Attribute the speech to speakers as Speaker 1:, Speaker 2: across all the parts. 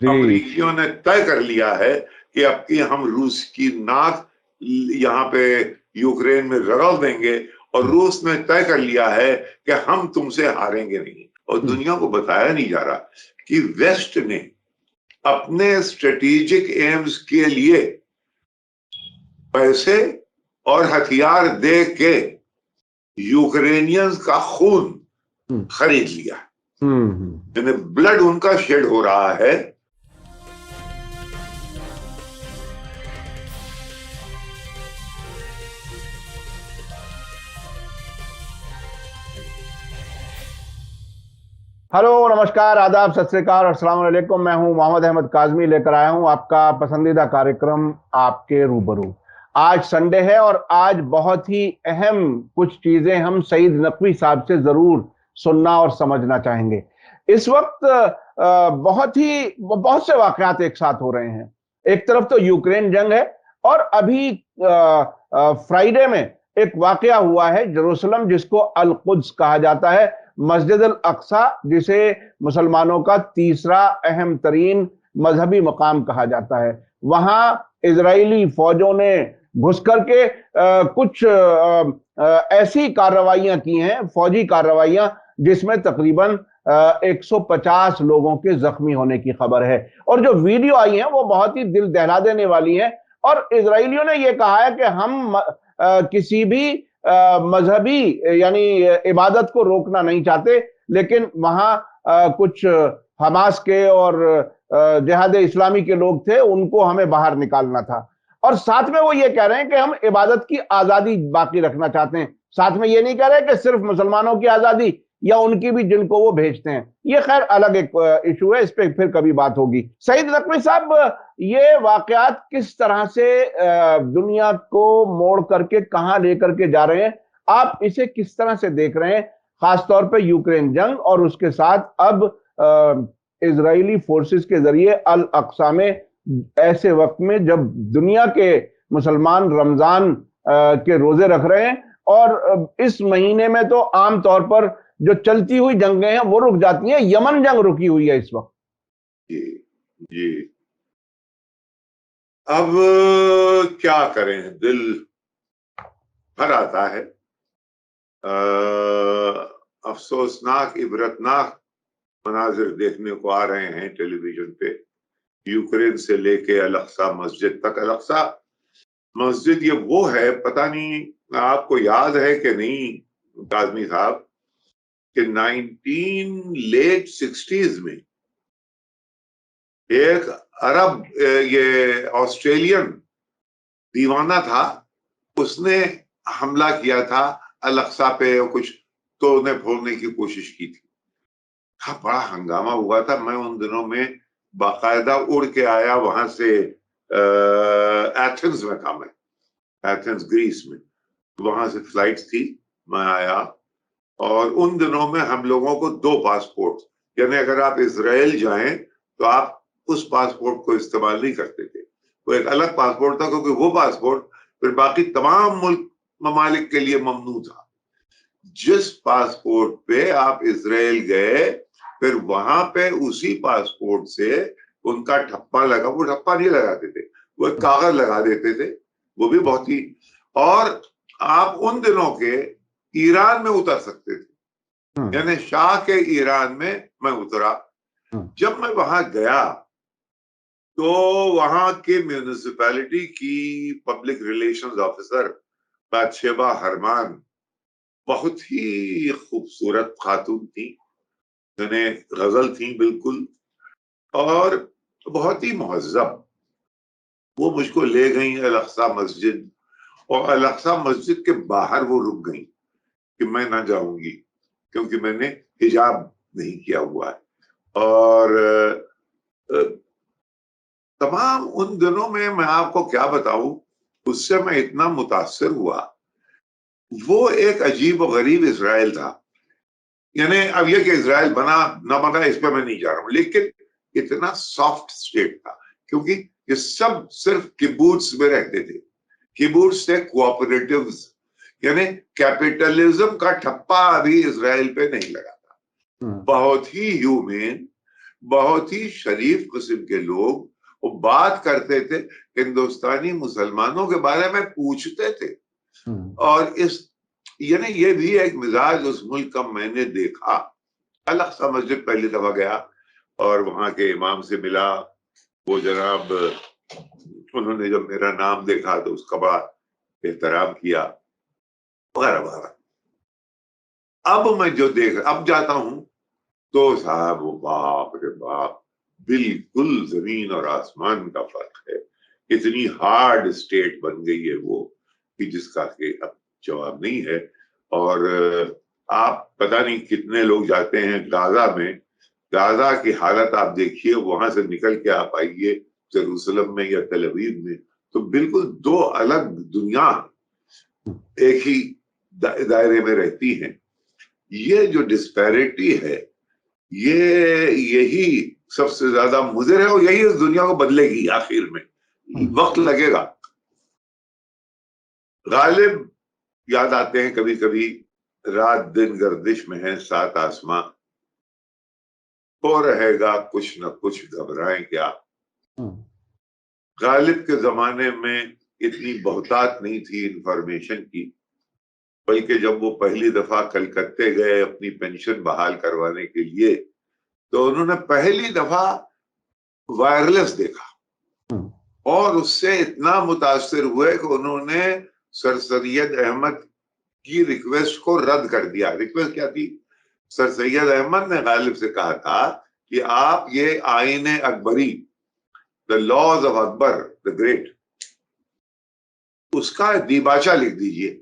Speaker 1: अमरीकियों ने तय कर लिया है कि अब की हम रूस की नाक यहाँ पे यूक्रेन में रगड़ देंगे, और रूस ने तय कर लिया है कि हम तुमसे हारेंगे नहीं। और दुनिया को बताया नहीं जा रहा कि वेस्ट ने अपने स्ट्रेटेजिक एम्स के लिए पैसे और हथियार दे के यूक्रेनियंस का खून खरीद लिया, यानी ब्लड उनका शेड हो रहा है।
Speaker 2: हेलो, नमस्कार, आदाब, सत श्री अकाल और अस्सलाम वालेकुम। मैं हूं मोहम्मद अहमद काज़मी, लेकर आया हूं आपका पसंदीदा कार्यक्रम आपके रूबरू। आज संडे है और आज बहुत ही अहम कुछ चीजें हम सईद नकवी साहब से जरूर सुनना और समझना चाहेंगे। इस वक्त बहुत से वाकयात एक साथ हो रहे हैं। एक तरफ तो यूक्रेन जंग है और अभी फ्राइडे में एक वाकया हुआ है जेरूसलम, जिसको अल कुद्स कहा जाता है, मस्जिद अल अक्सा, जिसे मुसलमानों का तीसरा अहम तरीन मजहबी मकाम कहा जाता है। वहां इजरायली फौजों ने घुस करके कुछ ऐसी कार्रवाइयां की हैं, फौजी कार्रवाइयां, जिसमें तकरीबन 150 लोगों के जख्मी होने की खबर है। और जो वीडियो आई है वो बहुत ही दिल दहला देने वाली है। और इजरायलियों ने यह कहा है कि हम किसी भी मजहबी यानी इबादत को रोकना नहीं चाहते, लेकिन वहां कुछ हमास के और जिहाद इस्लामी के लोग थे, उनको हमें बाहर निकालना था। और साथ में वो ये कह रहे हैं कि हम इबादत की आजादी बाकी रखना चाहते हैं। साथ में ये नहीं कह रहे कि सिर्फ मुसलमानों की आजादी या उनकी भी, जिनको वो भेजते हैं। ये खैर अलग एक इशू है, इस पर फिर कभी बात होगी। सईद नकवी साहब, ये वाकयात किस तरह से दुनिया को मोड़ करके कहां लेकर के जा रहे हैं, आप इसे किस तरह से देख रहे हैं, खासतौर पे यूक्रेन जंग और उसके साथ अब इजरायली फोर्सेस के जरिए अल अक्सा में, ऐसे वक्त में जब दुनिया के मुसलमान रमजान के रोजे रख रहे हैं और इस महीने में तो आमतौर पर जो चलती हुई जंगें हैं वो रुक जाती हैं। यमन जंग रुकी हुई है इस वक्त।
Speaker 1: जी, अब क्या करें, दिल भर आता है। अफसोसनाक, इबरतनाक मनाजिर देखने को आ रहे हैं टेलीविजन पे। यूक्रेन से लेके अल-अक्सा मस्जिद तक। अल-अक्सा मस्जिद ये वो है, पता नहीं आपको याद है कि नहीं काज़मी साहब, कि 19 60s में एक अरब, ये ऑस्ट्रेलियन दीवाना था, उसने हमला किया था अल-अक्सा पे, कुछ तोड़ने फोड़ने की कोशिश की थी। हाँ, बड़ा हंगामा हुआ था। मैं उन दिनों में बाकायदा उड़ के आया वहां से, एथेंस में था मैं, एथेंस ग्रीस में। वहां से फ्लाइट थी, मैं आया। और उन दिनों में हम लोगों को 2 पासपोर्ट, यानी अगर आप इजराइल जाएं तो आप उस पासपोर्ट को इस्तेमाल नहीं करते थे, वो एक अलग पासपोर्ट था, क्योंकि वो पासपोर्ट फिर बाकी तमाम मुल्क ममालिक के लिए ममनू था। जिस पासपोर्ट पे आप इजराइल गए, फिर वहां पे उसी पासपोर्ट से उनका ठप्पा लगा, वो ठप्पा नहीं लगाते थे, वो एक कागज लगा देते थे, वो भी बहुत ही। और आप उन दिनों के ईरान में उतर सकते थे, यानी शाह के ईरान में मैं उतरा। जब मैं वहां गया तो वहां के म्यूनिसिपैलिटी की पब्लिक रिलेशंस ऑफिसर बादशेबा हरमान बहुत ही खूबसूरत खातून थी, जिन्हें गजल थी बिल्कुल, और बहुत ही मुहज्जब। वो मुझको ले गई अल-अक्सा मस्जिद, और अल-अक्सा मस्जिद के बाहर वो रुक गई कि मैं ना जाऊंगी, क्योंकि मैंने हिजाब नहीं किया हुआ है। और तमाम उन दिनों में मैं आपको क्या बताऊं, उससे मैं इतना मुतासिर हुआ। वो एक अजीब व गरीब इजराइल था। यानी अब यह कि इजराइल बना ना बना इस पर मैं नहीं जा रहा हूं, लेकिन इतना सॉफ्ट स्टेट था, क्योंकि ये सब सिर्फ किबुट्स में रहते थे। किबुट्स थे कोऑपरेटिव्स, यानी कैपिटलिज्म का ठप्पा अभी इजराइल पे नहीं लगा था। बहुत ही ह्यूमेन, बहुत ही शरीफ किस्म के लोग, वो बात करते थे, हिंदुस्तानी मुसलमानों के बारे में पूछते थे। और इस यानी ये भी एक मिजाज उस मुल्क का मैंने देखा। अलग सा मस्जिद पहली दफा गया और वहां के इमाम से मिला, वो जनाब उन्होंने जब मेरा नाम देखा तो उसका बड़ा एहतराम किया वगैरह वगैरह। अब मैं जो अब जाता हूं तो साहब वो बाप रे बाप, बिल्कुल जमीन और आसमान का फर्क है। इतनी हार्ड स्टेट बन गई है वो कि जिसका के अब जवाब नहीं है। और आप पता नहीं कितने लोग जाते हैं गाजा में, गाजा की हालत आप देखिए, वहां से निकल के आप आइए जेरूसलम में या तेल अवीव में, तो बिल्कुल दो अलग दुनिया एक ही दायरे में रहती हैं। ये जो डिस्पैरिटी है, यही सबसे ज्यादा मुज़िर है और यही इस दुनिया को बदलेगी आखिर में। वक्त लगेगा। गालिब याद आते हैं कभी कभी, रात दिन गर्दिश में है सात आसमां, हो रहेगा कुछ न कुछ घबराएं क्या। गालिब के जमाने में इतनी बहुतात नहीं थी इंफॉर्मेशन की, बल्कि जब वो पहली दफा कलकत्ते गए अपनी पेंशन बहाल करवाने के लिए, तो उन्होंने पहली दफा वायरलेस देखा और उससे इतना मुतासिर हुए कि उन्होंने सर सैयद अहमद की रिक्वेस्ट को रद्द कर दिया। रिक्वेस्ट क्या थी? सर सैयद अहमद ने गालिब से कहा था कि आप ये Aine Akbari, the laws of Akbar the great, उसका दीबाचा लिख दीजिए।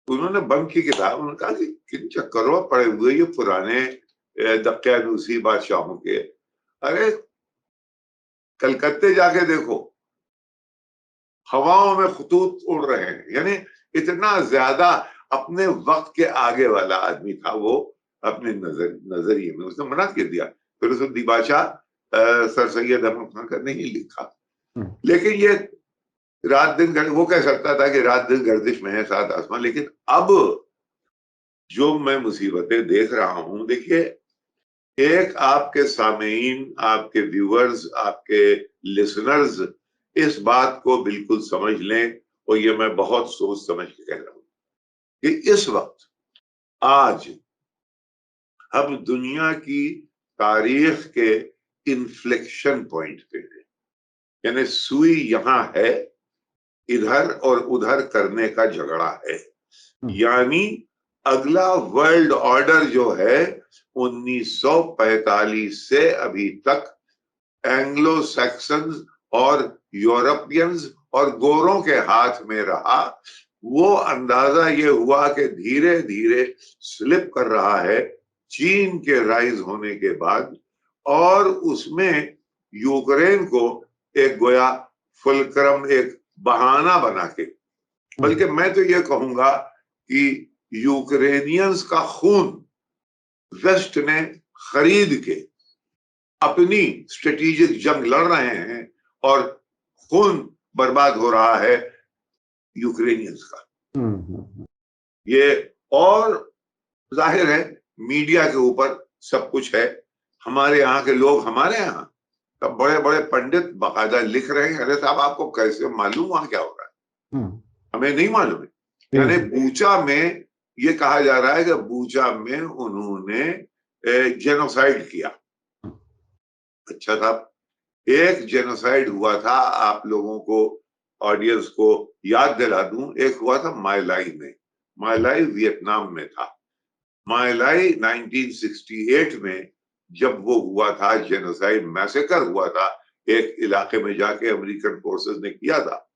Speaker 1: उन्होंने बंद की किताब, उन्होंने कहा कि किन चक्करों पड़े हुए ये पुराने दक्यानूसी बादशाहों के। अरे कलकत्ते जाके देखो, हवाओं में खतूत उड़ रहे हैं। यानी इतना ज्यादा अपने वक्त के आगे वाला आदमी था वो अपने नजरिए में। उसने मना कर दिया, फिर उसने दिबाचा सर सैयद अहमद खान का नहीं लिखा। लेकिन ये रात दिन वो कह सकता था कि रात दिन गर्दिश में है सात आसमान। लेकिन अब जो मैं मुसीबतें देख रहा हूं, देखिए, एक आपके सामीन, आपके व्यूअर्स, आपके लिसनर्स इस बात को बिल्कुल समझ लें, और ये मैं बहुत सोच समझ के कह रहा हूं कि इस वक्त आज हम दुनिया की तारीख के इन्फ्लेक्शन पॉइंट पे हैं। यानी सुई यहां है, इधर और उधर करने का झगड़ा है। यानी अगला वर्ल्ड ऑर्डर जो है 1945 से अभी तक एंग्लो सैक्सन्स और यूरोपियंस और गोरों के हाथ में रहा। वो अंदाजा ये हुआ कि धीरे धीरे स्लिप कर रहा है चीन के राइज होने के बाद, और उसमें यूक्रेन को एक गोया फुलक्रम, एक बहाना बना के, बल्कि मैं तो ये कहूंगा कि यूक्रेनियंस का खून वेस्ट ने खरीद के अपनी स्ट्रेटेजिक जंग लड़ रहे हैं और खून बर्बाद हो रहा है यूक्रेनियंस का। ये और जाहिर है मीडिया के ऊपर सब कुछ है। हमारे यहाँ के लोग, हमारे यहाँ तब बड़े बड़े पंडित बाकायदा लिख रहे हैं, अरे साहब आपको कैसे मालूम वहां क्या हो रहा है? हमें नहीं मालूम है। यानी बूचा में ये कहा जा रहा है कि बूचा में उन्होंने जेनोसाइड किया। अच्छा साहब, एक जेनोसाइड हुआ था, आप लोगों को, ऑडियंस को याद दिला दूं, एक हुआ था मायलाई में। मायलाई वियतनाम में था। मायलाई 1968 में जब वो हुआ था, जेनोसाइड मैसेकर हुआ था, एक इलाके में जाके अमेरिकन फोर्सेस ने किया था।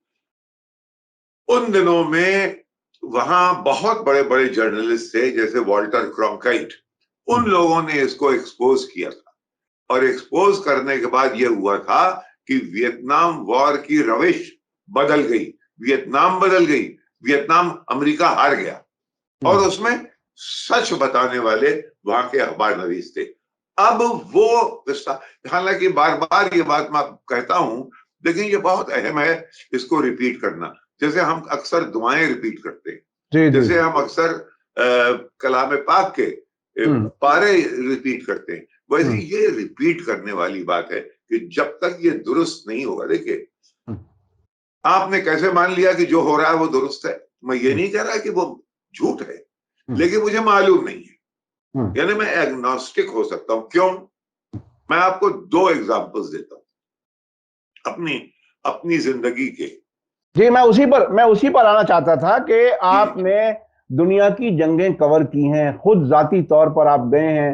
Speaker 1: उन दिनों में वहां बहुत बड़े बड़े जर्नलिस्ट थे, जैसे वॉल्टर क्रॉन्काइट। उन लोगों ने इसको एक्सपोज किया था, और एक्सपोज करने के बाद यह हुआ था कि वियतनाम वॉर की रविश बदल गई, वियतनाम बदल गई, वियतनाम अमेरिका हार गया। और उसमें सच बताने वाले वहां के अखबार नवीस थे। अब वो, हालांकि बार बार ये बात मैं कहता हूं, लेकिन ये बहुत अहम है इसको रिपीट करना। जैसे हम अक्सर दुआएं रिपीट करते हैं, जैसे हम अक्सर कलाम पाक के पारे रिपीट करते हैं, वैसे ये रिपीट करने वाली बात है कि जब तक ये दुरुस्त नहीं होगा, देखिए आपने कैसे मान लिया कि जो हो रहा है वो दुरुस्त है? मैं ये नहीं कह रहा कि वो झूठ है, लेकिन मुझे मालूम नहीं है, यानी मैं एग्नोस्टिक हो सकता हूं। क्यों? मैं आपको 2 एग्जांपल्स देता हूं अपनी अपनी जिंदगी के।
Speaker 2: जी, मैं उसी पर आना चाहता था कि आपने दुनिया की जंगें कवर की हैं, खुद जाती तौर पर आप गए हैं,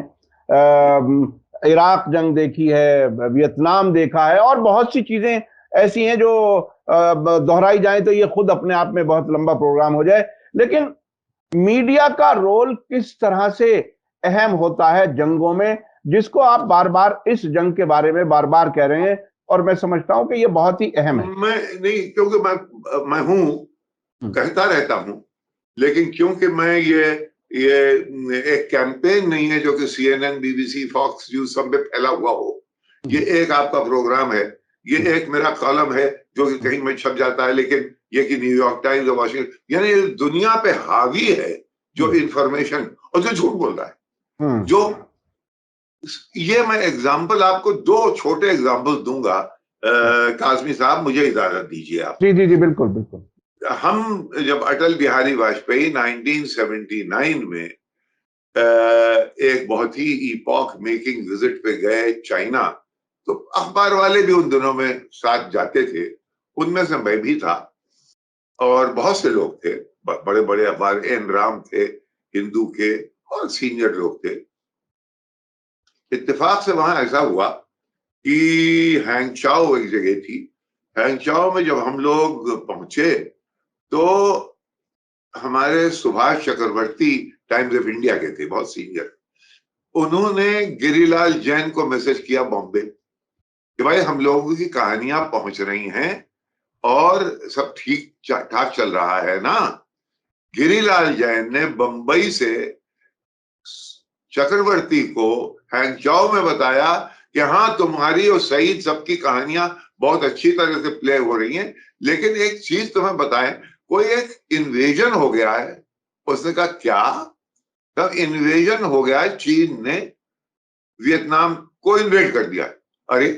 Speaker 2: इराक जंग देखी है, वियतनाम देखा है, और बहुत सी चीजें ऐसी हैं जो दोहराई जाए तो ये खुद अपने आप में बहुत लंबा प्रोग्राम हो जाए। लेकिन मीडिया का रोल किस तरह से अहम होता है जंगों में, जिसको आप बार बार इस जंग के बारे में बार बार कह रहे हैं, और मैं समझता हूं कि ये बहुत ही अहम है।
Speaker 1: मैं नहीं, क्योंकि मैं हूं, कहता रहता हूं, लेकिन क्योंकि मैं ये एक कैंपेन नहीं है जो कि CNN, BBC, फॉक्स न्यूज सब में फैला हुआ हो। ये एक आपका प्रोग्राम है, ये एक मेरा कॉलम है जो कि कहीं में छप जाता है, लेकिन ये कि न्यूयॉर्क टाइम्स और वाशिंगटन, यानी दुनिया पे हावी है जो इंफॉर्मेशन, और जो झूठ बोल रहा है। जो ये मैं एग्जाम्पल आपको 2 छोटे एग्जाम्पल दूंगा। काजमी साहब, मुझे इजाजत दीजिए आप।
Speaker 2: जी जी जी, बिल्कुल बिल्कुल।
Speaker 1: हम जब अटल बिहारी वाजपेयी 1979 में एक बहुत ही इपॉक मेकिंग विजिट पे गए चाइना, तो अखबार वाले भी उन दिनों में साथ जाते थे, उनमें से मैं भी था, और बहुत से लोग थे, बड़े बड़े अखबार, एन राम थे हिंदू के, और सीनियर लोग थे। इत्तेफाक से वहां ऐसा हुआ कि हैंगचाओ एक जगह थी। हैंगचाओ में जब हम लोग पहुंचे तो हमारे सुभाष चक्रवर्ती टाइम्स ऑफ इंडिया के थे, बहुत सीनियर, उन्होंने गिरिलाल जैन को मैसेज किया बॉम्बे कि भाई हम लोगों की कहानियां पहुंच रही हैं और सब ठीक ठाक चल रहा है ना। गिरिलाल जैन ने बंबई से चक्रवर्ती को हैंगचाओ में बताया कि हाँ, तुम्हारी और सईद सबकी कहानियां बहुत अच्छी तरह से प्ले हो रही हैं, लेकिन एक चीज तुम्हें बताएं, कोई एक इन्वेजन हो गया है। उसने कहा क्या? तब इन्वेजन हो गया है, चीन ने वियतनाम को इन्वेड कर दिया। अरे,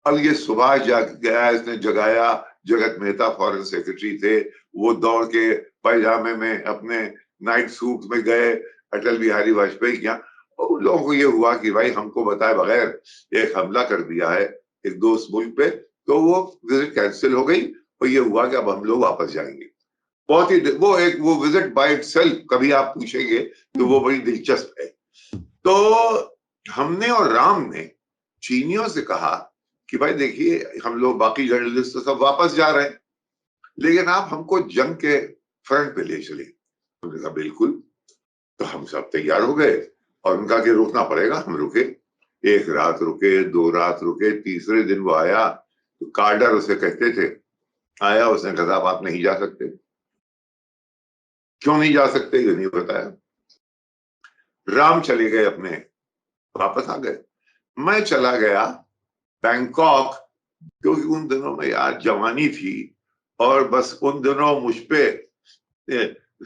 Speaker 1: अब ये सुभाष जाग गया, इसने जगाया। जगत मेहता फॉरेन सेक्रेटरी थे, वो दौड़ के पैजामे में अपने नाइट सूट में गए अटल बिहारी वाजपेयी के यहाँ। और उन लोगों को ये हुआ कि भाई हमको बताए बगैर एक हमला कर दिया है एक दोस्त मुल्क पे, तो वो विजिट कैंसिल हो गई, और ये हुआ कि अब हम लोग वापस जाएंगे। बहुत ही वो विजिट बाय इटसेल्फ, कभी आप पूछेंगे तो वो बड़ी दिलचस्प है। तो हमने और राम ने चीनियों से कहा कि भाई देखिए, हम लोग बाकी जर्नलिस्ट तो सब वापस जा रहे हैं, लेकिन आप हमको जंग के फ्रंट पे ले चले। उन्होंने कहा बिल्कुल। तो हम सब तैयार हो गए, और उनका कि रुकना पड़ेगा। हम रुके, 1 रात रुके, 2 रात रुके, तीसरे दिन वो आया, तो कार्डर उसे कहते थे, आया, उसने कहा साहब आप नहीं जा सकते। क्यों नहीं जा सकते? ये नहीं बताया। राम चले गए अपने, वापस आ गए। मैं चला गया बैंकॉक, क्योंकि उन दिनों में यार जवानी थी, और बस उन दिनों मुझ पे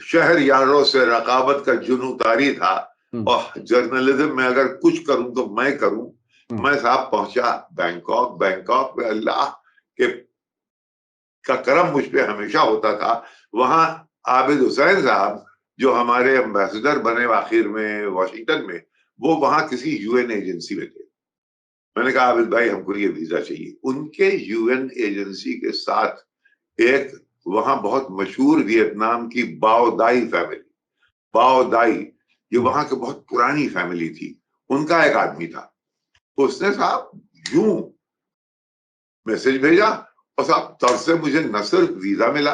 Speaker 1: शहर यारों से रकाबत का जुनून तारी था, और जर्नलिज्म में अगर कुछ करूं तो मैं करूं। मैं साहब पहुंचा बैंकॉक। बैंकॉक में अल्लाह के का करम मुझ पे हमेशा होता था। वहां आबिद हुसैन साहब, जो हमारे एम्बेसडर बने आखिर में वॉशिंगटन में, वो वहां किसी UN एजेंसी में थे। मैंने कहा आबिद भाई हमको ये वीजा चाहिए। उनके UN एजेंसी के साथ एक वहां बहुत मशहूर वियतनाम की बाओ दाई फैमिली, बाओ दाई, ये वहां की बहुत पुरानी फैमिली थी, उनका एक आदमी था। उसने साहब यूं मैसेज भेजा, और साहब तब से मुझे न सिर्फ वीजा मिला,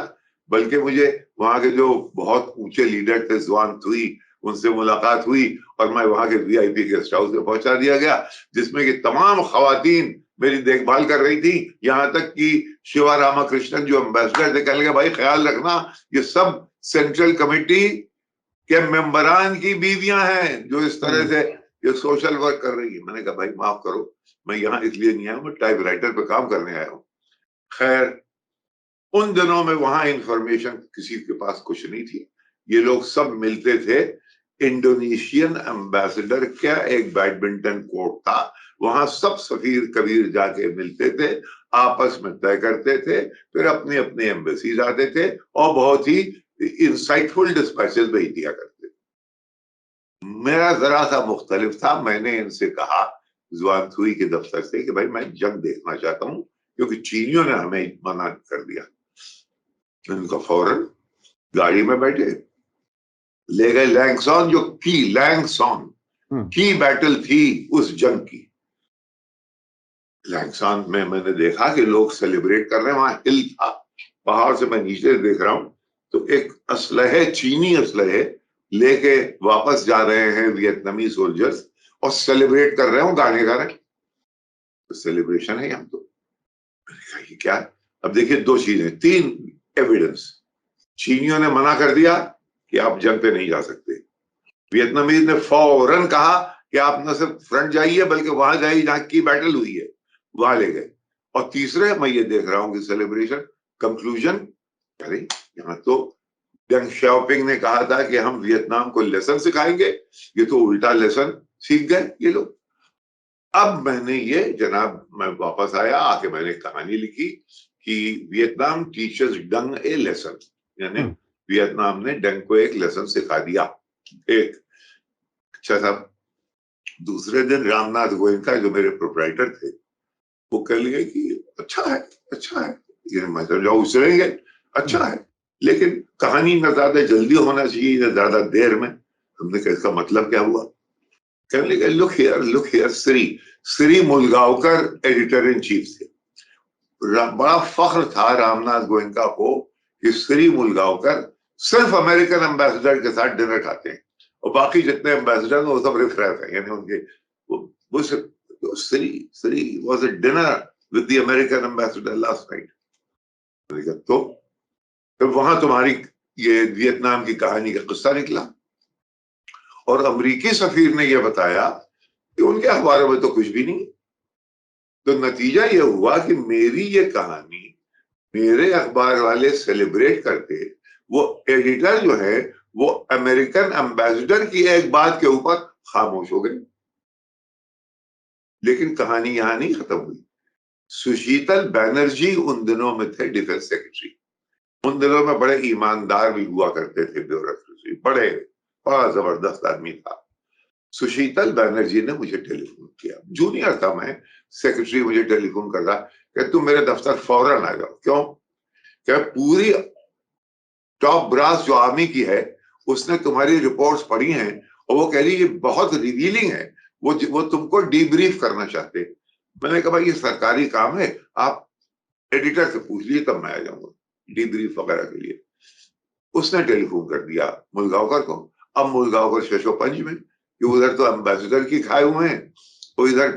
Speaker 1: बल्कि मुझे वहां के जो बहुत ऊंचे लीडर थे, जुआन थुई, उनसे मुलाकात हुई, और मैं वहां के VIP गेस्ट हाउस में पहुंचा दिया गया, जिसमें कि तमाम खवातीन मेरी देखभाल कर रही थी। यहां तक कि शिवा रामाकृष्णन जो एम्बेसडर थे, कहने लगे भाई ख्याल रखना, ये सब सेंट्रल कमेटी के मेंबरान की बीवियां हैं जो इस तरह से ये सोशल वर्क कर रही है। मैंने कहा भाई माफ करो, मैं यहाँ इसलिए नहीं आया हूं, मैं टाइपराइटर पे काम करने आया हूं। खैर, उन दिनों में वहां इंफॉर्मेशन किसी के पास कुछ नहीं थी। ये लोग सब मिलते थे इंडोनेशियन एम्बेसडर का एक बैडमिंटन कोर्ट था, वहां सब सफीर कबीर जाके मिलते थे, आपस में तय करते थे, फिर अपने अपने एम्बेसीज आते थे और बहुत ही इंसाइटफुल डिस्पैचेस भेज दिया करते थे। मेरा जरा सा मुख्तलिफ था, मैंने इनसे कहा जुआनसुई के दफ्तर से कि भाई मैं जंग देखना चाहता हूं, क्योंकि चीनियों ने हमें मना कर दिया। इनका फौरन गाड़ी में बैठे ले गए लैंगसॉन, जो लैंगसॉन की बैटल थी उस जंग की। लैंगसॉन में मैंने देखा कि लोग सेलिब्रेट कर रहे हैं, वहां हिल था, पहाड़ से मैं नीचे देख रहा हूं तो एक असलहे, चीनी असलहे लेके वापस जा रहे हैं वियतनामी सोल्जर्स और सेलिब्रेट कर रहे हो, गाने गा रहे हैं। तो सेलिब्रेशन है यहाँ तो। मैंने कहा ये क्या है? अब देखिए दो चीजें, तीन एविडेंस। चीनियों ने मना कर दिया कि आप जंग पे नहीं जा सकते, वियतनामीज ने फौरन कहा कि आप न सिर्फ फ्रंट जाइए बल्कि वहां जाइए जहां की बैटल हुई है, वहां ले गए। और तीसरे मैं ये देख रहा हूं कि सेलिब्रेशन कंक्लूजन, अरे यहाँ तो डेंग शाओपिंग ने कहा था कि हम वियतनाम को लेसन सिखाएंगे, ये तो उल्टा लेसन सीख गए ये लोग। अब मैंने ये जनाब, मैं वापस आया, आके मैंने कहानी लिखी कि Vietnam teachers Dung a lesson, यानी वियतनाम ने डंग को एक लेसन सिखा दिया। एक अच्छा साहब, दूसरे दिन रामनाथ गोयनका जो मेरे प्रोप्राइटर थे, वो कह लिए कि अच्छा है, अच्छा है, ये मतलब जो उछलेंगे अच्छा है, लेकिन कहानी न ज्यादा जल्दी होना चाहिए न ज्यादा देर में। हमने कहा इसका मतलब क्या हुआ? कहने लगे look here Shri Mulgaonkar editor in chief थे। बड़ा फख्र था रामनाथ गोयनका को कि श्री मुलगांवकर सिर्फ अमेरिकन एम्बेसडर के साथ डिनर खाते हैं और बाकी जितने एम्बेसडर वो सब रिफरेंस है, यानी उनके वो Shri was at dinner with the American ambassador last night. तो वहां तुम्हारी ये वियतनाम की कहानी का किस्सा निकला और अमेरिकी सफीर ने यह बताया कि उनके अखबारों में तो कुछ भी नहीं। तो नतीजा यह हुआ कि मेरी ये कहानी मेरे अखबार वाले सेलिब्रेट करते, वो एडिटर जो है वो अमेरिकन एम्बेसडर की एक बात के ऊपर खामोश हो गए। लेकिन कहानी यहां नहीं खत्म हुई। सुशीतल बैनर्जी उन दिनों में थे डिफेंस सेक्रेटरी, उन दिनों में बड़े ईमानदार भी हुआ करते थे ब्यूरोक्रेसी, बड़ा जबरदस्त आदमी था। सुशीतल बैनर्जी ने मुझे टेलीफोन किया, जूनियर था मैं, सेक्रेटरी मुझे टेलीफोन कर रहा कि तुम मेरे दफ्तर फौरन आ जाओ। क्यों? क्या पूरी टॉप ब्रास जो आर्मी की है उसने तुम्हारी रिपोर्ट्स पढ़ी हैं और वो कह रही है बहुत रिवीलिंग है, वो तुमको डीब्रीफ करना चाहते हैं। मैंने कहा भाई ये सरकारी काम है, आप एडिटर से पूछ लीजिए तब मैं आ जाऊंगा डीब्रीफ वगैरह के लिए। उसने टेलीफोन कर दिया मुलगांवकर को। अब मुलगांवकर शशोपंज में कि उधर तो एम्बेसडर की खाए हुए हैं, तो इधर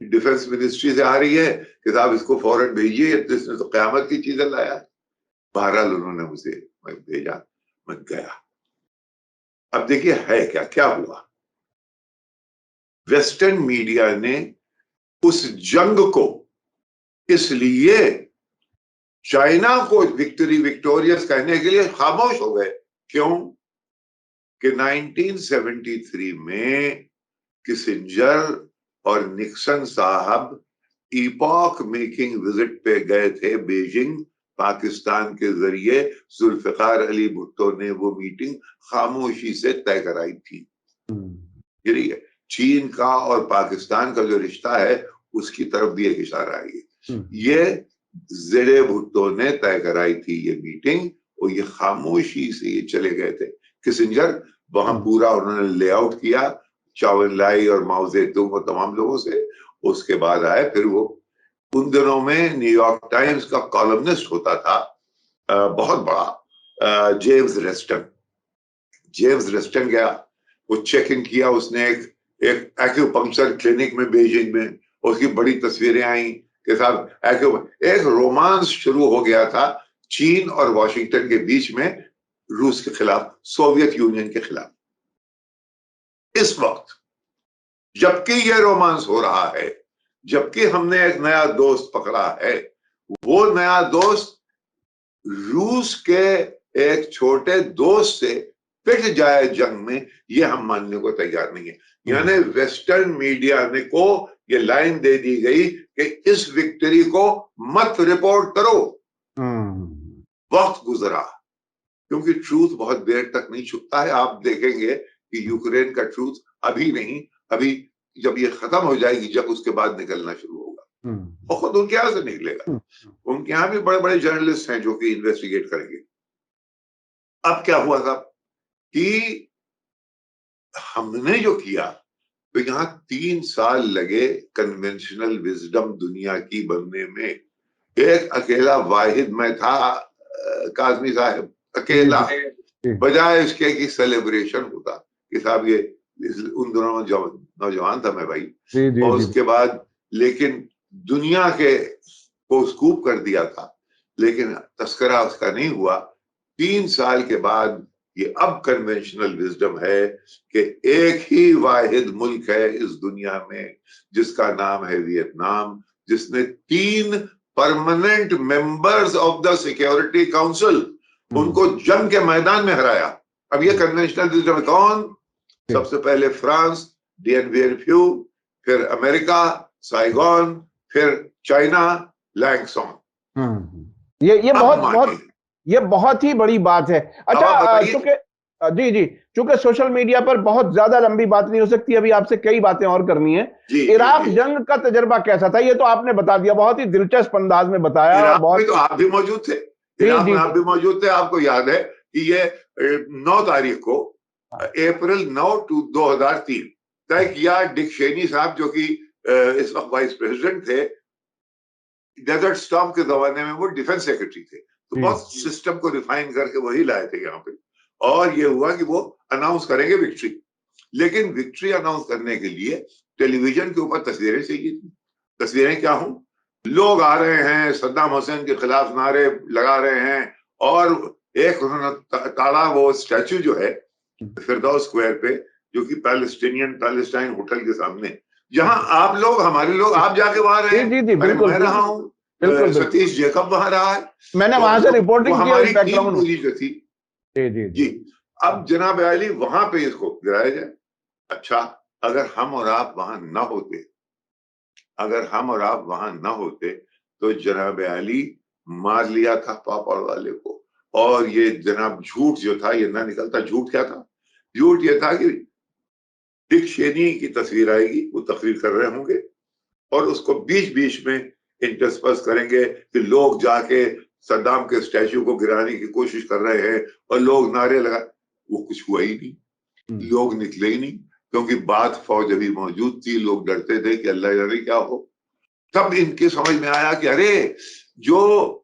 Speaker 1: डिफेंस मिनिस्ट्री से आ रही है कि साहब इसको फौरन भेजिए, इसने तो कयामत की चीजें लाया। बहरहाल उन्होंने मुझे भेजा, मैं गया। अब देखिए है क्या क्या हुआ। वेस्टर्न मीडिया ने उस जंग को इसलिए चाइना को विक्ट्री विक्टोरियस कहने के लिए खामोश हो गए। क्यों? कि 1973 में किसिंजर और निक्सन साहब इपॉक मेकिंग विजिट पे गए थे बीजिंग, पाकिस्तान के जरिए जुल्फिकार अली भुट्टो ने वो मीटिंग खामोशी से तय कराई थी। है चीन का और पाकिस्तान का जो रिश्ता है उसकी तरफ भी एक इशारा है। ये जेडे भुट्टो ने तय कराई थी ये मीटिंग और ये खामोशी से ये चले गए थे। किसिंजर वहां पूरा उन्होंने लेआउट किया चाओ एन लाई और माओ जेतुंग और तमाम लोगों से। उसके बाद आए फिर वो, उन दिनों में न्यूयॉर्क टाइम्स का कॉलमनिस्ट होता था बहुत बड़ा जेम्स रेस्टन गया, वो चेक इन किया उसने एक एक्यूपंक्चर क्लिनिक में बीजिंग में, उसकी बड़ी तस्वीरें आई के साथ एक रोमांस शुरू हो गया था चीन और वॉशिंगटन के बीच में, रूस के खिलाफ, सोवियत यूनियन के खिलाफ। इस वक्त जबकि यह रोमांस हो रहा है, जबकि हमने एक नया दोस्त पकड़ा है, वो नया दोस्त रूस के एक छोटे दोस्त से फिर से जाए जंग में, ये हम मानने को तैयार नहीं है। यानी वेस्टर्न मीडिया ने को ये लाइन दे दी गई कि इस विक्ट्री को मत रिपोर्ट करो, वक्त गुजरा। क्योंकि ट्रूथ बहुत देर तक नहीं छुपता है। आप देखेंगे कि यूक्रेन का ट्रूथ अभी नहीं, अभी जब ये खत्म हो जाएगी, जब उसके बाद निकलना शुरू होगा, और खुद उनके यहां से निकलेगा। उनके यहां भी बड़े बड़े जर्नलिस्ट हैं जो कि इन्वेस्टिगेट करेंगे। अब क्या हुआ था कि हमने जो किया, तो यहाँ 3 साल लगे कन्वेंशनल विजडम दुनिया की बनने में। एक अकेला वाहिद मैं था, काजमी साहब, अकेला, बजाय इसके कि सेलिब्रेशन होता कि साहब ये उन दोनों नौजवान था मैं भाई, और उसके बाद लेकिन दुनिया के को स्कूप कर दिया था, लेकिन तस्करा उसका नहीं हुआ। 3 साल के बाद ये अब कन्वेंशनल विजडम है कि एक ही वाहिद मुल्क है इस दुनिया में जिसका नाम है वियतनाम, जिसने 3 permanent members of the security council उनको जंग के मैदान में हराया। अब ये कन्वेंशनल विजडम है। कौन? सबसे पहले फ्रांस, डियन वियन फ्यू, फिर अमेरिका, साइगोन, फिर चाइना, लैंगसोन।
Speaker 2: ये बहुत ही बड़ी बात है। अच्छा, चूंकि जी चूंकि सोशल मीडिया पर बहुत ज्यादा लंबी बात नहीं हो सकती, अभी आपसे कई बातें और करनी है। इराक जंग का तजर्बा कैसा था? ये तो आपने बता दिया, बहुत ही दिलचस्प अंदाज में बताया।
Speaker 1: इराक में तो आप भी मौजूद थे, इराक में आप भी मौजूद थे। आपको याद है कि ये 9 तारीख को, अप्रैल 9, 2003 तय किया डिक चेनी साहब, जो कि इस वक्त वाइस प्रेसिडेंट थे। डेजर्ट स्टॉर्म के जमाने में वो डिफेंस सेक्रेटरी थे, तो बहुत सिस्टम को रिफाइन करके वही लाए थे यहाँ पे। और ये हुआ कि वो अनाउंस करेंगे विक्ट्री, लेकिन विक्ट्री अनाउंस करने के लिए टेलीविजन के ऊपर तस्वीरें चाहिए थी। तस्वीरें क्या हों? लोग आ रहे हैं, सद्दाम हुसैन के खिलाफ नारे लगा रहे हैं, और एक उन्होंने ताड़ा वो स्टैचू जो है फिरदौस स्क्वायर पे, जो कि पैलेस्टाइन होटल के सामने, जहां आप लोग, हमारे लोग, आप जाके वहां रहे हैं, मैं रहा हूँ, सतीश जेकब वहां रहा है,
Speaker 2: मैंने वहां से रिपोर्टिंग की,
Speaker 1: हमारी टीम पूरी जो थी। जी, अब जनाब अली वहां पे इसको गिराया जाए। अच्छा, अगर हम और आप वहां ना होते, अगर हम और आप वहां ना होते, तो जनाब अली मार लिया था पापड़ वाले को। और ये जनाब झूठ जो था ये ना निकलता। झूठ क्या था? झूठ ये था कि डिक चेनी की तस्वीर आएगी, वो तकरीर कर रहे होंगे, और उसको बीच बीच में इंटरस्पर्स करेंगे कि लोग जाके सद्दाम के स्टैचू को गिराने की कोशिश कर रहे हैं और लोग नारे लगा। वो कुछ हुआ ही नहीं, लोग निकले ही नहीं, क्योंकि बात फौज अभी मौजूद थी। लोग डरते थे कि अल्लाह जाने क्या हो। तब इनके समझ में आया कि अरे, जो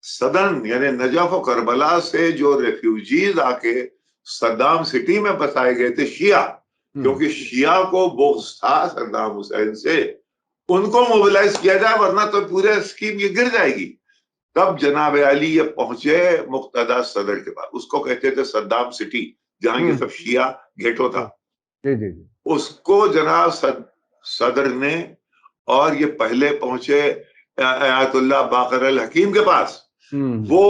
Speaker 1: सदन यानी नजफ और करबला से जो रेफ्यूजीज आके सद्दाम सिटी में बसाए गए थे, शिया, क्योंकि शिया को बोझ था सद्दाम हुसैन से, उनको मोबिलाइज किया जाए, वरना तो पूरे स्कीम ये गिर जाएगी। तब जनाब अली ये पहुंचे मुक्तदा सदर के पास, उसको कहते थे सद्दाम सिटी, जहां ये सब शिया घेटो था। उसको जनाब सदर ने, और ये पहले पहुंचे आयतुल्लाह बाकर अल हकीम के पास। वो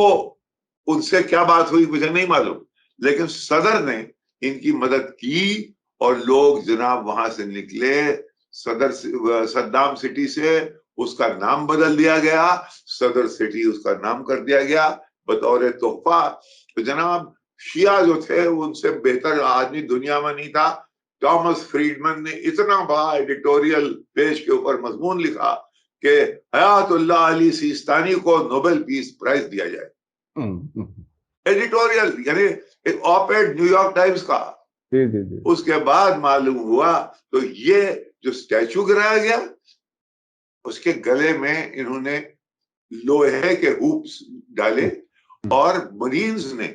Speaker 1: उनसे क्या बात हुई मुझे नहीं मालूम, लेकिन सदर ने इनकी मदद की, और लोग जनाब वहां से निकले। सद्दाम सिटी से उसका नाम बदल दिया गया, सदर सिटी उसका नाम कर दिया गया बतौर तोहफा। तो जनाब शिया जो थे, उनसे बेहतर आदमी दुनिया में नहीं था। थॉमस फ्रीडमैन ने इतना बड़ा एडिटोरियल पेज के ऊपर मजमून लिखा कि हयातुल्लाह अली सिस्तानी को नोबेल पीस प्राइज दिया जाए। एडिटोरियल यानी एक ऑप-एड न्यूयॉर्क टाइम्स का। उसके बाद मालूम हुआ तो ये जो स्टैचू गिराया गया, उसके गले में इन्होंने लोहे के हुप्स डाले, और मरीन्स ने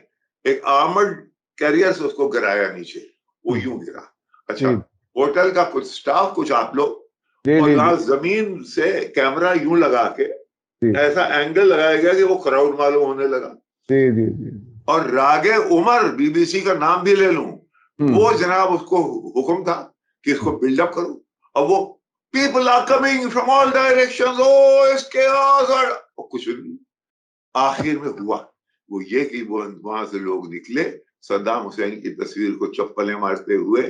Speaker 1: एक आर्मर्ड कैरियर से उसको गिराया नीचे, वो यूं गिरा। अच्छा, होटल का कुछ स्टाफ, कुछ आप लोग, और यहाँ जमीन से कैमरा यूं लगा के ऐसा एंगल लगाया गया कि वो क्राउड मालूम होने लगा। और रागे उमर, बीबीसी का नाम भी ले लूं, वो जनाब उसको हुक्म था कि इसको बिल्डअप करो। और वो people are coming from all directions, ओ इसके कुछ नहीं। आखिर में हुआ वो ये कि वो वहां से लोग निकले, सद्दाम हुसैन की तस्वीर को चप्पलें मारते हुए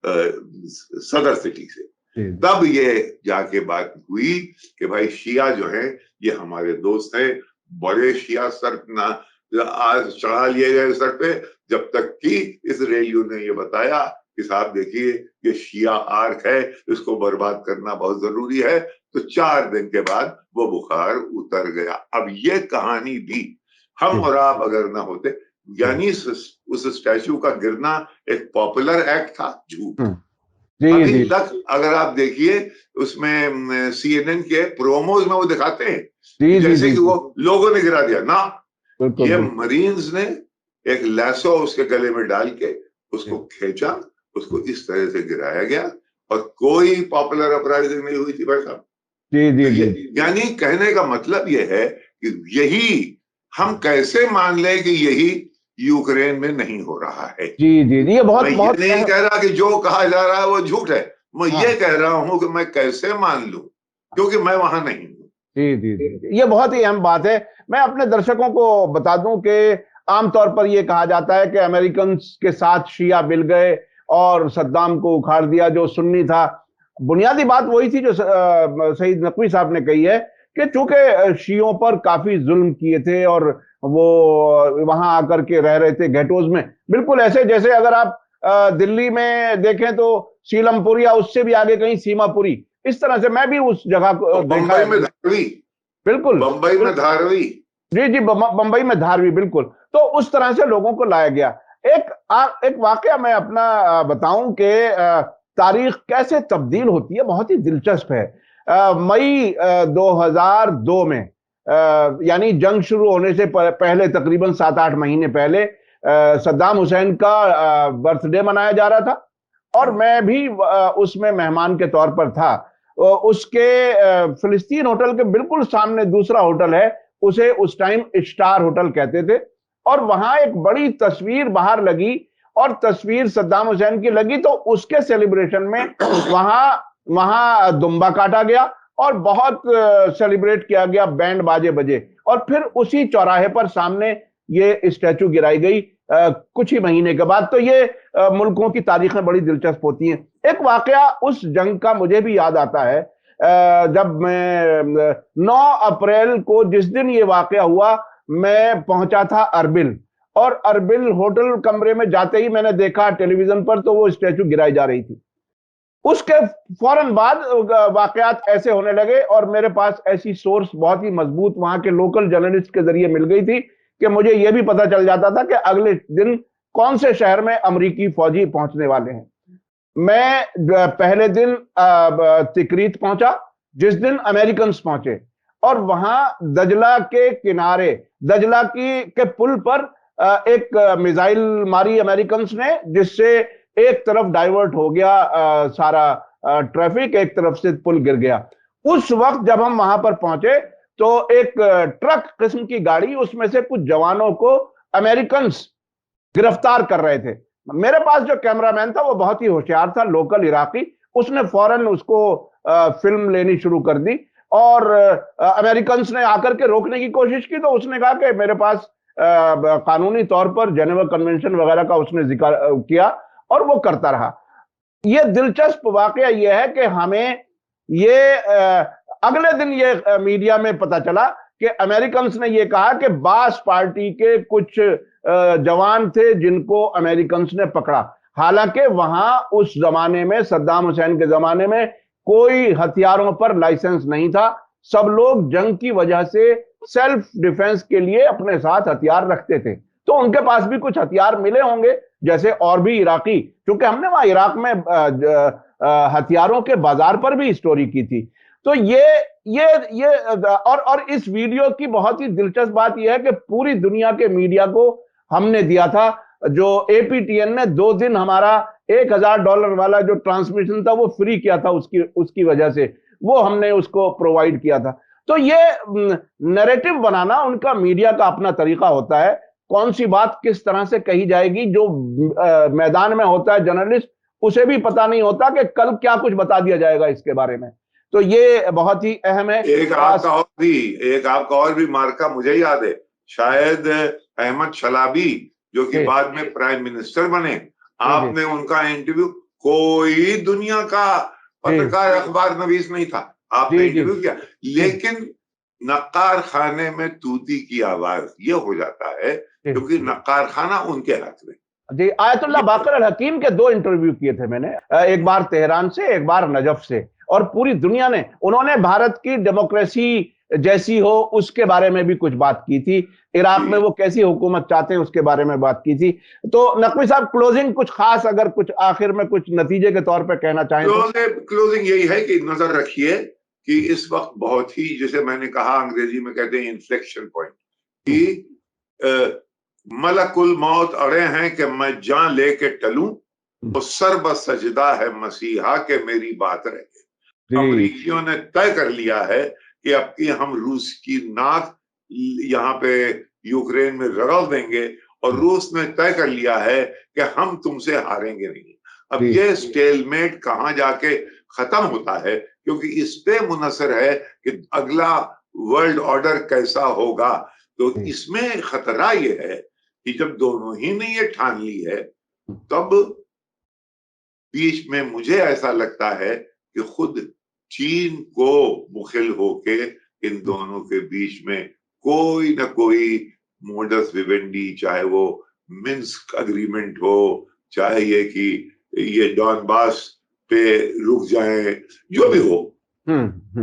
Speaker 1: सदर सिटी से। तब ये जाके बात हुई कि भाई शिया जो है ये हमारे दोस्त हैं, बड़े शिया सर ना आज चढ़ा लिए गए सर पे, जब तक कि इसराइलियों ने ये बताया कि साहब देखिए ये शिया आर्क है, इसको बर्बाद करना बहुत जरूरी है। तो 4 दिन के बाद वो बुखार उतर गया। अब ये कहानी भी हम और आप अगर ना होते, यानी उस स्टैचू का गिरना एक पॉपुलर एक्ट था, झूठ। अभी तक अगर आप देखिए उसमें CNN के प्रोमोज में वो दिखाते हैं जैसे कि वो लोगों ने गिरा दिया ना, ये मरीन्स ने एक लैसो उसके गले में डाल के उसको खींचा, उसको इस तरह से गिराया गया और कोई पॉपुलर अपराइजिंग नहीं हुई थी भाई साहब। यानी कहने का मतलब ये है कि यही हम कैसे मान लें कि यही यूक्रेन में नहीं हो रहा है।
Speaker 2: ये बहुत
Speaker 1: नहीं कह रहा कि जो कहा जा रहा है वो झूठ है, मैं ये कह रहा हूं कि मैं कैसे मान लूं, क्योंकि मैं वहां नहीं हूं।
Speaker 2: ये बहुत ही अहम बात है। मैं अपने दर्शकों को बता दूं कि आमतौर पर यह कहा जाता है कि अमेरिकन के साथ शिया मिल गए और सद्दाम को उखाड़ दिया जो सुन्नी था। बुनियादी बात वही थी जो शहीद नकवी साहब ने कही है कि चूंकि शियों पर काफी जुल्म किए थे और वो वहां आकर के रह रहे थे गेटोज में, बिल्कुल ऐसे जैसे अगर आप दिल्ली में देखें तो सीलमपुर या उससे भी आगे कहीं सीमापुरी, इस तरह से मैं भी उस जगह को
Speaker 1: बंबई में धारवी,
Speaker 2: बिल्कुल
Speaker 1: बंबई में धारवी,
Speaker 2: जी बंबई में धारवी, बिल्कुल। तो उस तरह से लोगों को लाया गया। एक वाकया मैं अपना बताऊं कि तारीख कैसे तब्दील होती है, बहुत ही दिलचस्प है। मई 2002 में यानी जंग शुरू होने से पहले तकरीबन 7-8 महीने पहले सद्दाम हुसैन का बर्थडे मनाया जा रहा था और मैं भी उसमें मेहमान के तौर पर था। उसके फिलिस्तीन होटल के बिल्कुल सामने दूसरा होटल है, उसे उस टाइम स्टार होटल कहते थे, और वहां एक बड़ी तस्वीर बाहर लगी और तस्वीर सद्दाम हुसैन की लगी, तो उसके सेलिब्रेशन में वहां दुम्बा काटा गया और बहुत सेलिब्रेट किया गया, बैंड बाजे बजे, और फिर उसी चौराहे पर सामने ये स्टैचू गिराई गई कुछ ही महीने के बाद। तो ये मुल्कों की तारीखें बड़ी दिलचस्प होती हैं। एक वाकया उस जंग का मुझे भी याद आता है, जब मैं 9 अप्रैल को, जिस दिन ये वाकया हुआ, मैं पहुंचा था अर्बिल, और अर्बिल होटल कमरे में जाते ही मैंने देखा टेलीविजन पर तो वो स्टैचू गिराई जा रही थी। उसके फौरन बाद वाकयात ऐसे होने लगे और मेरे पास ऐसी सोर्स बहुत ही मजबूत वहां के लोकल जर्नलिस्ट के जरिए मिल गई थी कि मुझे यह भी पता चल जाता था कि अगले दिन कौन से शहर में अमेरिकी फौजी पहुंचने वाले हैं। मैं पहले दिन तिकरीत पहुंचा जिस दिन अमेरिकन पहुंचे, और वहां दजला के किनारे, दजला के पुल पर एक मिसाइल मारी अमेरिकन ने, जिससे एक तरफ डाइवर्ट हो गया सारा ट्रैफिक, एक तरफ से पुल गिर गया। उस वक्त जब हम वहां पर पहुंचे तो एक ट्रक किस्म की गाड़ी, उसमें से कुछ जवानों को अमेरिकन गिरफ्तार कर रहे थे। मेरे पास जो कैमरामैन था वो बहुत ही होशियार था, लोकल इराकी, उसने फौरन उसको फिल्म लेनी शुरू कर दी और अमेरिकन ने आकर के रोकने की कोशिश की, तो उसने कहा कि मेरे पास कानूनी तौर पर जेनेवा कन्वेंशन वगैरह का उसने जिक्र किया और वो करता रहा। ये दिलचस्प वाकया ये है कि हमें ये अगले दिन ये मीडिया में पता चला कि अमेरिकन ने ये कहा कि बास पार्टी के कुछ जवान थे जिनको अमेरिकन ने पकड़ा। हालांकि वहां उस जमाने में, सद्दाम हुसैन के जमाने में, कोई हथियारों पर लाइसेंस नहीं था। सब लोग जंग की वजह से सेल्फ डिफेंस के लिए अपने साथ हथियार रखते थे, तो उनके पास भी कुछ हथियार मिले होंगे, जैसे और भी इराकी, क्योंकि हमने वहां इराक में हथियारों के बाजार पर भी स्टोरी की थी। तो ये और इस वीडियो की बहुत ही दिलचस्प बात यह है कि पूरी दुनिया के मीडिया को हमने दिया था, जो APTN ने 2 दिन हमारा $1000 वाला जो ट्रांसमिशन था वो फ्री किया था, उसकी वजह से वो हमने उसको प्रोवाइड किया था। तो ये नैरेटिव बनाना उनका मीडिया का अपना तरीका होता है, कौन सी बात किस तरह से कही जाएगी। जो मैदान में होता है जर्नलिस्ट, उसे भी पता नहीं होता कि कल क्या कुछ बता दिया जाएगा इसके बारे में। तो ये बहुत ही अहम है।
Speaker 1: एक आपका और भी मार्का मुझे याद है, शायद अहमद शलाबी जो कि बाद में प्राइम मिनिस्टर बने, आपने उनका इंटरव्यू, कोई दुनिया का पत्रकार अखबार नवीस नहीं था, आपने इंटरव्यू किया, लेकिन नक्कार खाने में तूती की आवाज ये हो जाता है क्योंकि नक्कार खाना उनके हाथ में।
Speaker 2: जी, आयतुल्लाह बाकर अल हकीम के 2 इंटरव्यू किए थे मैंने, एक बार तेहरान से, एक बार नजफ से, और पूरी दुनिया ने, उन्होंने भारत की डेमोक्रेसी जैसी हो उसके बारे में भी कुछ बात की थी, इराक में वो कैसी हुकूमत चाहते हैं उसके बारे में बात की थी। तो नकवी साहब, क्लोजिंग कुछ खास, अगर कुछ आखिर में कुछ नतीजे के तौर पर कहना चाहें तो?
Speaker 1: क्लोजिंग यही है कि नजर रखिए कि इस वक्त बहुत ही, जैसे मैंने कहा, अंग्रेजी में कहते हैं इन्फ्लेक्शन पॉइंट, कि मलकुल मौत अड़े हैं कि मैं जान लेके टलूं, तो सर बसजदा है मसीहा के मेरी बात रहे। अमरीकियों ने तय कर लिया है कि अब की हम रूस की नाक यहाँ पे यूक्रेन में रगड़ देंगे, और रूस ने तय कर लिया है कि हम तुमसे हारेंगे नहीं। अब ये स्टेलमेट कहाँ जाके खत्म होता है, क्योंकि इस पे मुनसर है कि अगला वर्ल्ड ऑर्डर कैसा होगा। तो इसमें खतरा ये है कि जब दोनों ही ने ये ठान ली है, तब बीच में मुझे ऐसा लगता है कि खुद चीन को मुखिल होके इन दोनों के बीच में कोई ना कोई मोडस विवेंडी, चाहे वो मिन्स्क अग्रीमेंट हो, चाहे ये कि ये डॉनबास पे रुक जाए, जो भी हो,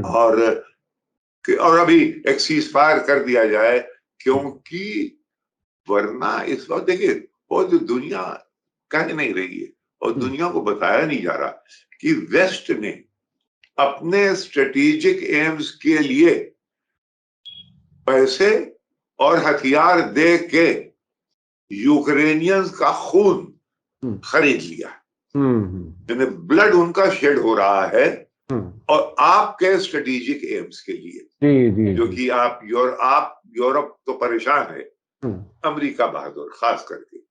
Speaker 1: और अभी एक सीज फायर कर दिया जाए, क्योंकि वरना इस वक्त देखिए वो जो दुनिया कह नहीं रही है और दुनिया को बताया नहीं जा रहा कि वेस्ट ने अपने स्ट्रेटेजिक एम्स के लिए पैसे और हथियार दे के यूक्रेनियंस का खून खरीद लिया, यानी ब्लड उनका शेड हो रहा है, और आपके स्ट्रेटेजिक एम्स के लिए, जो कि आप यूरोप तो परेशान है, अमेरिका बहादुर खास करके।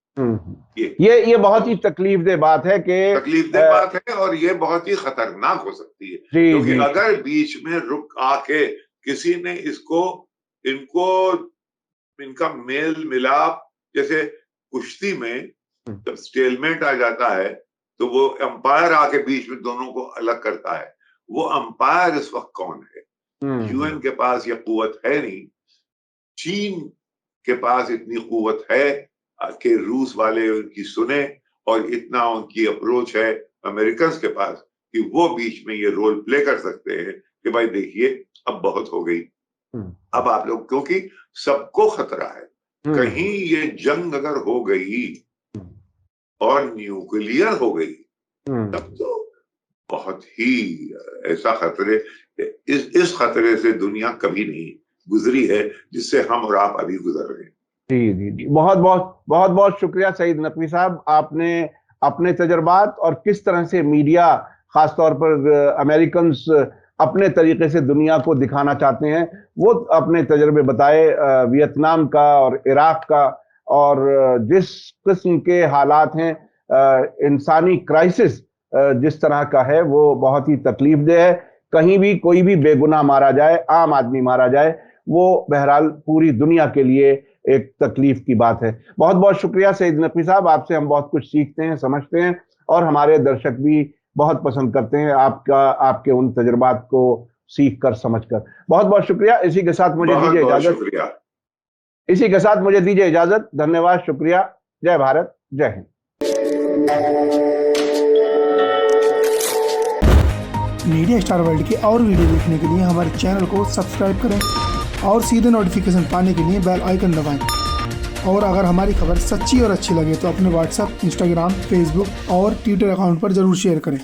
Speaker 2: ये बहुत ही तकलीफदेह बात है कि
Speaker 1: तकलीफदेह बात है, और ये बहुत ही खतरनाक हो सकती है, क्योंकि अगर बीच में रुक आके किसी ने इनका मेल मिलाप, जैसे कुश्ती में जब स्टेलमेट आ जाता है तो वो अंपायर आके बीच में दोनों को अलग करता है, वो अंपायर इस वक्त कौन है? यूएन के पास ये कुव्वत है नहीं, चीन के पास इतनी कुव्वत है कि रूस वाले उनकी सुने, और इतना उनकी अप्रोच है अमेरिकन के पास कि वो बीच में ये रोल प्ले कर सकते हैं कि भाई देखिए अब बहुत हो गई, अब आप लोग, क्योंकि सबको खतरा है, कहीं ये जंग अगर हो गई और न्यूक्लियर हो गई, तब तो बहुत ही ऐसा खतरे, इस खतरे से दुनिया कभी नहीं गुजरी है जिससे हम और आप अभी गुजर रहे हैं।
Speaker 2: जी, बहुत बहुत शुक्रिया सईद नकवी साहब, आपने अपने तजर्बात और किस तरह से मीडिया, खासतौर पर अमेरिकन अपने तरीके से दुनिया को दिखाना चाहते हैं, वो अपने तजर्बे बताए वियतनाम का और इराक का, और जिस किस्म के हालात हैं, इंसानी क्राइसिस जिस तरह का है, वो बहुत ही तकलीफदेह है। कहीं भी कोई भी बेगुनाह मारा जाए, आम आदमी मारा जाए, वो बहरहाल पूरी दुनिया के लिए एक तकलीफ की बात है। बहुत बहुत शुक्रिया सईद नकवी साहब, आपसे हम बहुत कुछ सीखते हैं, समझते हैं, और हमारे दर्शक भी बहुत पसंद करते हैं आपके उन तजुर्बात को सीख कर, समझ कर। बहुत बहुत शुक्रिया। इसी के साथ मुझे दीजिए इजाजत। धन्यवाद, शुक्रिया। जय भारत, जय हिंद।
Speaker 3: मीडिया स्टार वर्ल्ड के और वीडियो देखने के लिए हमारे चैनल को सब्सक्राइब करें और सीधे नोटिफिकेशन पाने के लिए बेल आइकन दबाएं। और अगर हमारी खबर सच्ची और अच्छी लगे तो अपने व्हाट्सएप, इंस्टाग्राम, फेसबुक और ट्विटर अकाउंट पर जरूर शेयर करें।